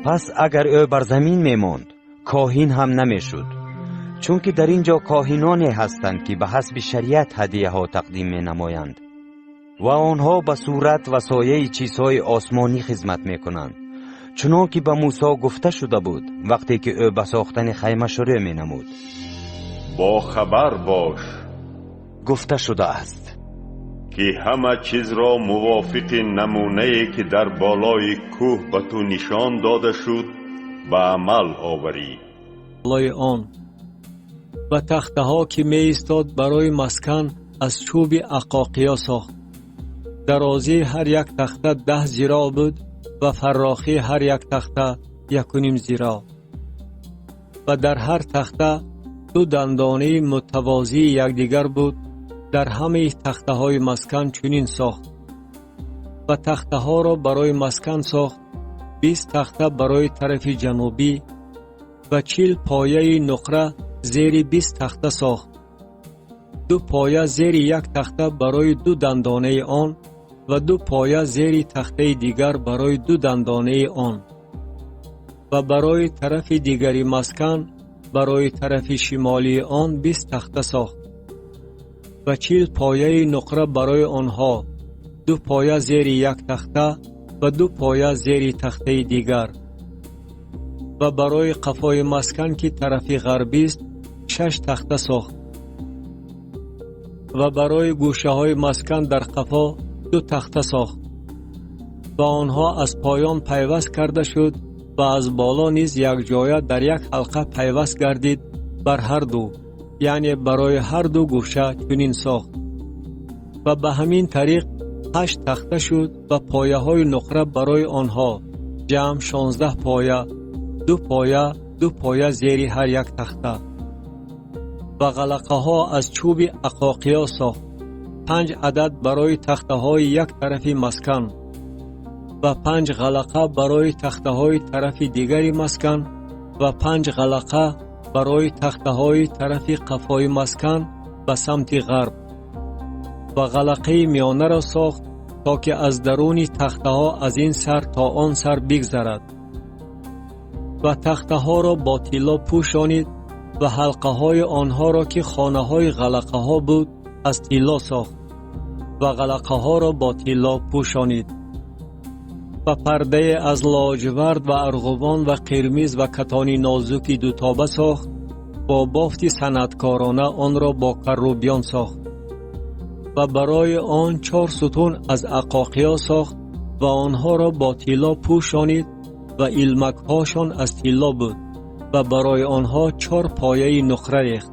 پس اگر او بر زمین میماند کاهن هم نمیشد، چون که در اینجا کاهنانی هستند که به حسب شریعت هدیه ها تقدیم می نمایند و آنها به صورت و سایه چیزهای آسمانی خدمت می کنند، چنان که به موسی گفته شده بود وقتی که او به ساختن خیمه شروع می نمود. با خبر باش گفته شده است که همه چیز را موافق نمونه‌ای که در بالای کوه به تو نشان داده شد به عمل آوری. بالای آن و تخته ها که می ایستاد برای مسکن از چوب عقاقیا ساخت. درازی هر یک تخته 10 ذراع بود و فراخی هر یک تخته 1.5 ذراع و در هر تخته 2 دندانه متوازی یکدیگر بود. در همه تخته های مسکن چنین ساخت و تخته ها را برای مسکن ساخت. 20 تخته برای طرف جنوبی و 40 پایه نقره زیر 20 تخته ساخت. 2 پایه زیر یک تخته برای 2 دندانه آن و 2 پایه زیر تخته دیگر برای 2 دندانه آن و برای طرف دیگری مسکن برای طرف شمالی آن 20 تخته ساخت و 40 پایه نقره برای آنها، 2 پایه زیر یک تخته و 2 پایه زیر تخته دیگر و برای قفای مسکن که طرف غربی است 6 تخته ساخت و برای گوشه های مسکن در قفا 2 تخته ساخت و آنها از پایان پیوست کرده شد و از بالا نیز یک جایه در یک حلقه پیوست گردید بر هر دو، یعنی برای هر دو گوشه چنین ساخت و به همین طریق 8 تخته شد و پایه های نقره برای آنها جمع 16 پایه، 2 پایه زیر هر یک تخته و غلقه ها از چوب عقاقیا ساخت. 5 عدد برای تخته های یک طرف مسکن و 5 غلقه برای تخته های طرف دیگری مسکن و 5 غلقه برای تخته های طرف قفای مسکن به سمت غرب و غلقه میانه را ساخت تا که از درون تخته ها از این سر تا آن سر بگذرد و تخته ها را با طلا پوشانید و حلقه های آنها را که خانه های غلقه ها بود از طلا ساخت و غلقه ها را با طلا پوشانید و پرده از لاجورد و ارغوان و قرمز و کتانی نازکی 2 تابه ساخت. با بافت صنعتکارانه آن را با کروبیان ساخت و برای آن 4 ستون از عقاقیا ساخت و آنها را با طلا پوشانید و ایلمک هاشان از طلا بود و برای آنها 4 پایه نقره ریخت